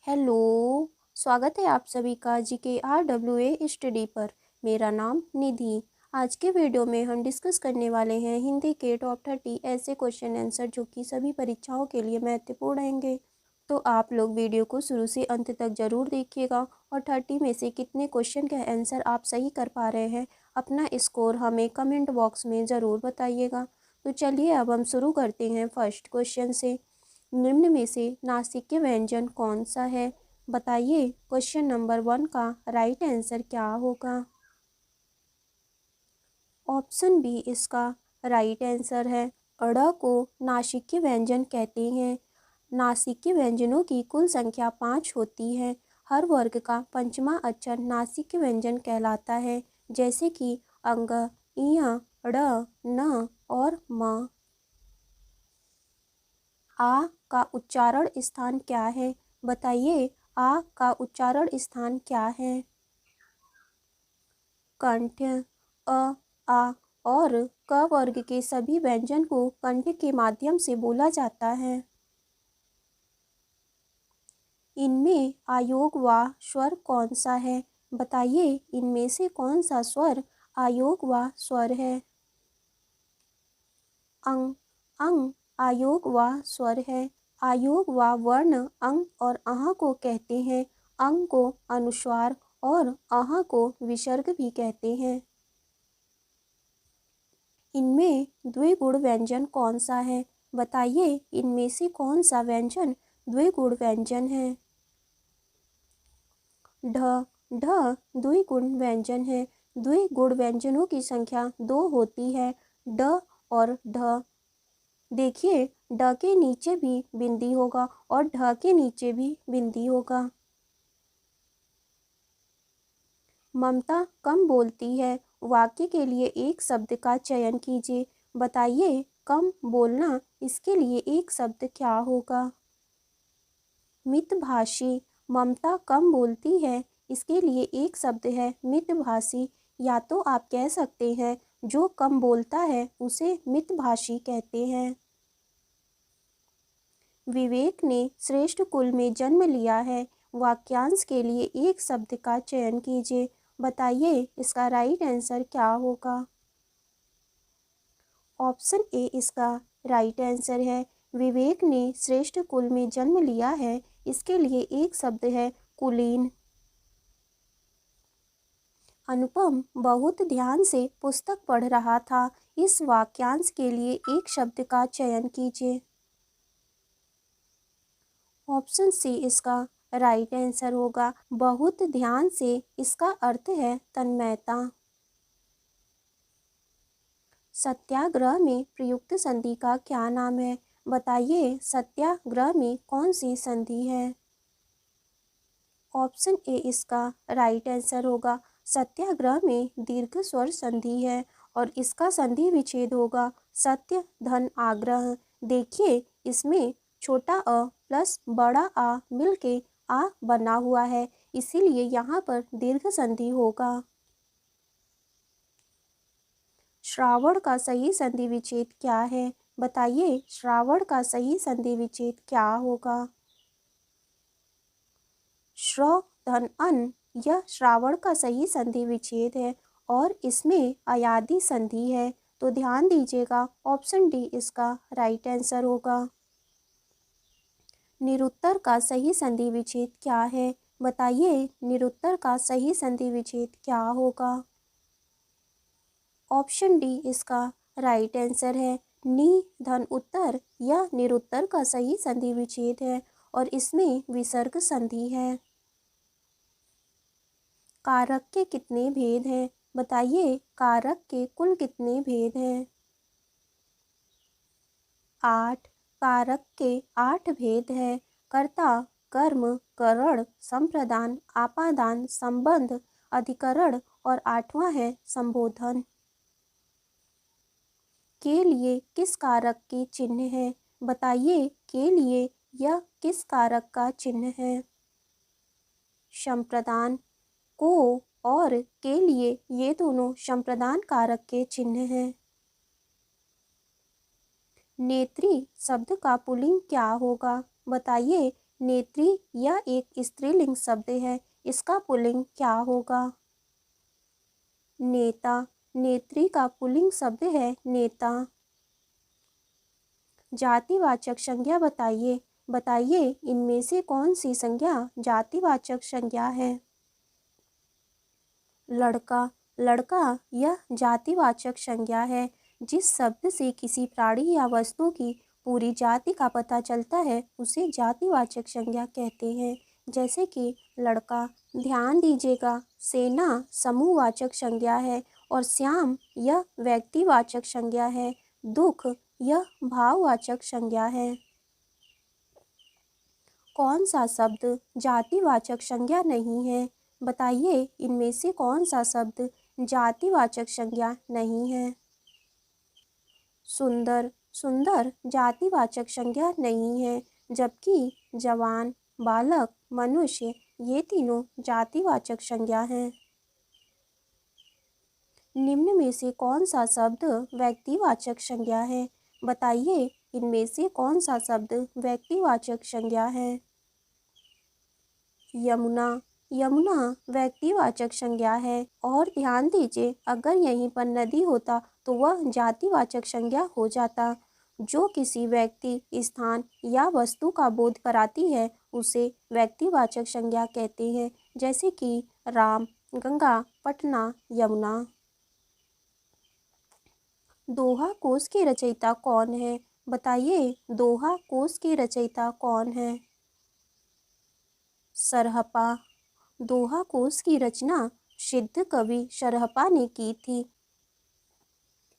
Hello, स्वागत है आप सभी का GKRWA स्टडी पर। मेरा नाम निधि। आज के वीडियो में हम डिस्कस करने वाले हैं हिंदी के टॉप 30 ऐसे क्वेश्चन आंसर जो कि सभी परीक्षाओं के लिए महत्वपूर्ण रहेंगे। तो आप लोग वीडियो को शुरू से अंत तक ज़रूर देखिएगा और 30 में से कितने क्वेश्चन का आंसर आप सही कर पा रहे हैं, अपना स्कोर हमें कमेंट बॉक्स में ज़रूर बताइएगा। तो चलिए अब हम शुरू करते हैं फर्स्ट क्वेश्चन से। निम्न में से नासिक व्यंजन कौन सा है? बताइए। क्वेश्चन नंबर 1 का राइट आंसर क्या होगा? ऑप्शन बी इसका राइट आंसर है। अड़ को नासिक व्यंजन कहते हैं। नासिक व्यंजनों की कुल संख्या 5 होती है। हर वर्ग का पंचमा अक्षर नासिक व्यंजन कहलाता है, जैसे कि अंग, इय, ड़, न और म। आ का उच्चारण स्थान क्या है? बताइए, आ का उच्चारण स्थान क्या है? कंठ। अ, आ और क वर्ग के सभी व्यंजन को कंठ के माध्यम से बोला जाता है। इनमें अयोग व स्वर कौन सा है? बताइए, इनमें से कौन सा स्वर अयोग व स्वर है? अंग। अंग अयोग व स्वर है। अयोग व वर्ण अंग और अह को कहते हैं। अंग को अनुस्वार और अह को विसर्ग भी कहते हैं। इनमें द्विगुण व्यंजन कौन सा है? बताइए, इनमें से कौन सा व्यंजन द्विगुण व्यंजन है? ढ। ढ द्विगुण व्यंजन है। द्विगुण व्यंजनों की संख्या 2 होती है, ड और ढ। देखिए, ड के नीचे भी बिंदी होगा और ढ के नीचे भी बिंदी होगा। ममता कम बोलती है। वाक्य के लिए एक शब्द का चयन कीजिए। बताइए, कम बोलना, इसके लिए एक शब्द क्या होगा? मितभाषी। ममता कम बोलती है, इसके लिए एक शब्द है मितभाषी। या तो आप कह सकते हैं जो कम बोलता है उसे मितभाषी कहते हैं। विवेक ने श्रेष्ठ कुल में जन्म लिया है। वाक्यांश के लिए एक शब्द का चयन कीजिए। बताइए, इसका राइट आंसर क्या होगा? ऑप्शन ए इसका राइट आंसर है। विवेक ने श्रेष्ठ कुल में जन्म लिया है, इसके लिए एक शब्द है कुलीन। अनुपम बहुत ध्यान से पुस्तक पढ़ रहा था। इस वाक्यांश के लिए एक शब्द का चयन कीजिए। ऑप्शन सी इसका राइट आंसर होगा। बहुत ध्यान से, इसका अर्थ है तन्मयता। सत्याग्रह में प्रयुक्त संधि का क्या नाम है? बताइए, सत्याग्रह में कौन सी संधि है? ऑप्शन ए इसका राइट आंसर होगा। सत्याग्रह में दीर्घ स्वर संधि है और इसका संधि विच्छेद होगा सत्य धन आग्रह। देखिए, इसमें छोटा अ प्लस बड़ा आ मिलके आ बना हुआ है, इसीलिए यहाँ पर दीर्घ संधि होगा। श्रावण का सही संधि विच्छेद क्या है? बताइए, श्रावण का सही संधि विच्छेद क्या होगा? श्र धन अन, यह श्रावण का सही संधि विच्छेद है और इसमें अयादि संधि है, तो ध्यान दीजिएगा, ऑप्शन डी इसका राइट आंसर होगा। निरुत्तर का सही संधि विच्छेद क्या है? बताइए, निरुत्तर का सही संधि विच्छेद क्या होगा? ऑप्शन डी इसका राइट आंसर है। नि धन उत्तर, यह निरुत्तर का सही संधि विच्छेद है और इसमें विसर्ग संधि है। कारक के कितने भेद हैं? बताइए, कारक के कुल कितने भेद हैं? 8। कारक के 8 भेद हैं। कर्ता, कर्म, करण, संप्रदान, आपादान, संबंध, अधिकरण और 8वां है संबोधन। के लिए किस कारक के चिन्ह है? बताइए, के लिए यह किस कारक का चिन्ह है? संप्रदान। को और के लिए ये दोनों संप्रदान कारक के चिन्ह हैं। नेत्री शब्द का पुल्लिंग क्या होगा? बताइए, नेत्री यह एक स्त्रीलिंग शब्द है, इसका पुल्लिंग क्या होगा? नेता। नेत्री का पुल्लिंग शब्द है नेता। जातिवाचक संज्ञा बताइए। बताइए इनमें से कौन सी संज्ञा जातिवाचक संज्ञा है? लड़का। लड़का यह जातिवाचक संज्ञा है। जिस शब्द से किसी प्राणी या वस्तु की पूरी जाति का पता चलता है उसे जातिवाचक संज्ञा कहते हैं। जैसे कि लड़का। ध्यान दीजिएगा, सेना समूहवाचक संज्ञा है और श्याम यह व्यक्तिवाचक संज्ञा है। दुख यह भाववाचक संज्ञा है। कौन सा शब्द जातिवाचक संज्ञा नहीं है? बताइए इनमें से कौन सा शब्द जातिवाचक संज्ञा नहीं है? सुंदर। सुंदर जातिवाचक संज्ञा नहीं है, जबकि जवान, बालक, मनुष्य ये तीनों जातिवाचक संज्ञा हैं। निम्न में से कौन सा शब्द व्यक्तिवाचक संज्ञा है? बताइए इनमें से कौन सा शब्द व्यक्तिवाचक संज्ञा है? यमुना। यमुना व्यक्तिवाचक संज्ञा है। और ध्यान दीजिए, अगर यहीं पर नदी होता तो वह जातिवाचक संज्ञा हो जाता। जो किसी व्यक्ति, स्थान या वस्तु का बोध कराती है उसे व्यक्तिवाचक संज्ञा कहते हैं। जैसे कि राम, गंगा, पटना, यमुना। दोहा कोश के रचयिता कौन है? बताइए दोहा कोश के रचयिता कौन है? सरहपा। दोहा कोश की रचना सिद्ध कवि सरहपा ने की थी।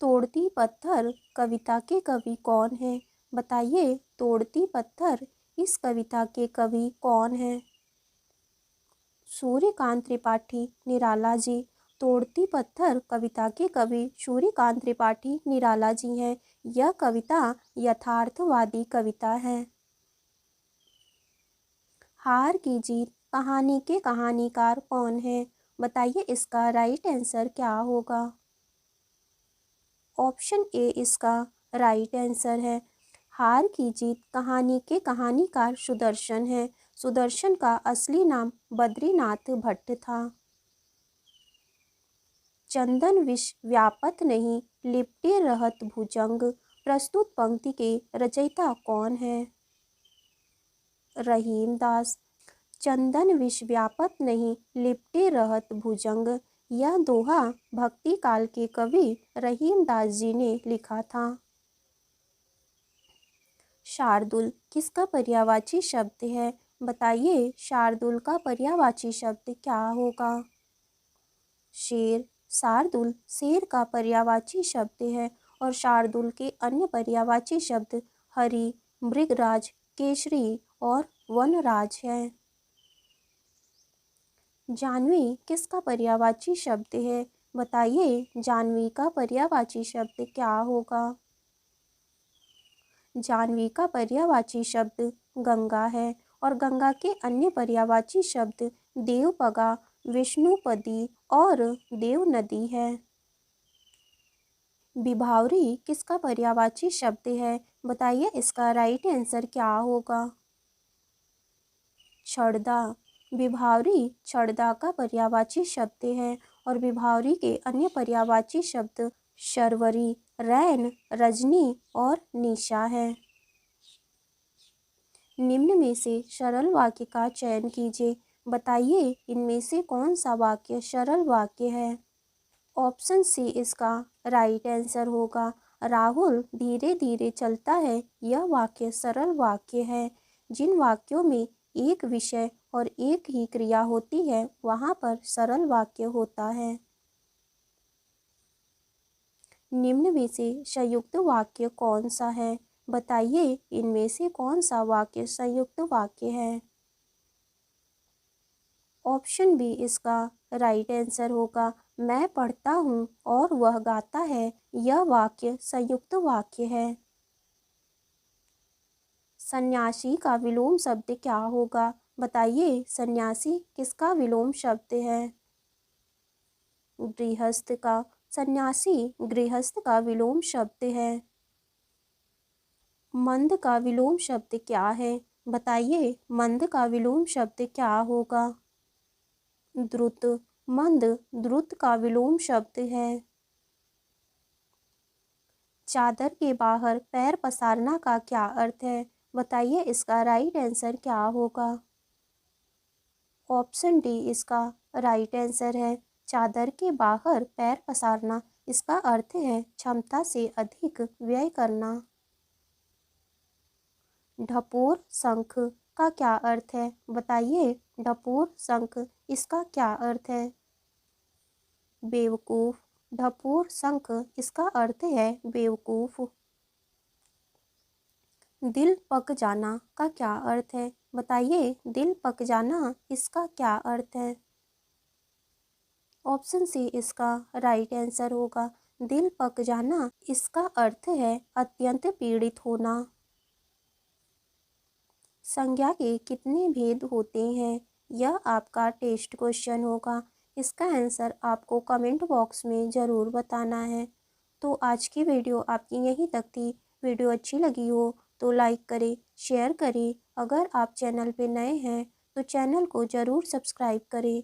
तोड़ती पत्थर कविता के कवि कौन है? बताइए तोड़ती पत्थर इस कविता के कवि कौन है? सूर्यकांत त्रिपाठी निराला जी। तोड़ती पत्थर कविता के कवि सूर्यकांत त्रिपाठी निराला जी हैं। यह कविता यथार्थवादी कविता है। हार की जीत कहानी के कहानीकार कौन है? बताइए इसका राइट आंसर क्या होगा? ऑप्शन ए इसका राइट आंसर है। हार की जीत कहानी के कहानीकार सुदर्शन है। सुदर्शन का असली नाम बद्रीनाथ भट्ट था। चंदन विष व्यापत नहीं, लिपटे रहत भुजंग। प्रस्तुत पंक्ति के रचयिता कौन है? रहीमदास। चंदन विष व्यापत नहीं, लिपटे रहत भुजंग। यह दोहा भक्ति काल के कवि रहीमदास जी ने लिखा था। शार्दुल किसका पर्यायवाची शब्द है? बताइए शार्दुल का पर्यायवाची शब्द क्या होगा? शेर। शार्दुल शेर का पर्यायवाची शब्द है और शार्दुल के अन्य पर्यायवाची शब्द हरि, मृगराज, केसरी और वनराज है। जानवी किसका पर्यायवाची शब्द है? बताइए जानवी का पर्यायवाची शब्द क्या होगा? जानवी का पर्यायवाची शब्द गंगा है और गंगा के अन्य पर्यायवाची शब्द देवपगा, विष्णुपदी और देवनदी है। विभावरी किसका पर्यायवाची शब्द है? बताइए इसका राइट आंसर क्या होगा? छड़दा। विभावरी छड़दा का पर्यायवाची शब्द है और विभावरी के अन्य पर्यायवाची शब्द शर्वरी, रैन, रजनी और निशा है। निम्न में से सरल वाक्य का चयन कीजिए। बताइए इनमें से कौन सा वाक्य सरल वाक्य है? ऑप्शन सी इसका राइट आंसर होगा। राहुल धीरे धीरे चलता है, यह वाक्य सरल वाक्य है। जिन वाक्यों में एक विषय और एक ही क्रिया होती है वहाँ पर सरल वाक्य होता है। निम्न में से संयुक्त वाक्य कौन सा है? बताइए इनमें से कौन सा वाक्य संयुक्त वाक्य है? ऑप्शन बी इसका राइट आंसर होगा। मैं पढ़ता हूँ और वह गाता है, यह वाक्य संयुक्त वाक्य है। सन्यासी का विलोम शब्द क्या होगा? बताइए सन्यासी किसका विलोम शब्द है? गृहस्थ का। सन्यासी गृहस्थ का विलोम शब्द है। मंद का विलोम शब्द क्या है? बताइए मंद का विलोम शब्द क्या होगा? द्रुत। मंद द्रुत का विलोम शब्द है। चादर के बाहर पैर पसारना का क्या अर्थ है? बताइए इसका राइट आंसर क्या होगा? ऑप्शन डी इसका राइट आंसर है। चादर के बाहर पैर पसारना, इसका अर्थ है क्षमता से अधिक व्यय करना। ढपोर शंख का क्या अर्थ है? बताइए ढपोर शंख, इसका क्या अर्थ है? बेवकूफ। ढपोर शंख, इसका अर्थ है बेवकूफ। दिल पक जाना का क्या अर्थ है? बताइए दिल पक जाना, इसका क्या अर्थ है? ऑप्शन सी इसका राइट आंसर होगा। दिल पक जाना, इसका अर्थ है अत्यंत पीड़ित होना। संज्ञा के कितने भेद होते हैं? यह आपका टेस्ट क्वेश्चन होगा। इसका आंसर आपको कमेंट बॉक्स में ज़रूर बताना है। तो आज की वीडियो आपकी यहीं तक थी। वीडियो अच्छी लगी हो तो लाइक करें, शेयर करें। अगर आप चैनल पे नए हैं तो चैनल को ज़रूर सब्सक्राइब करें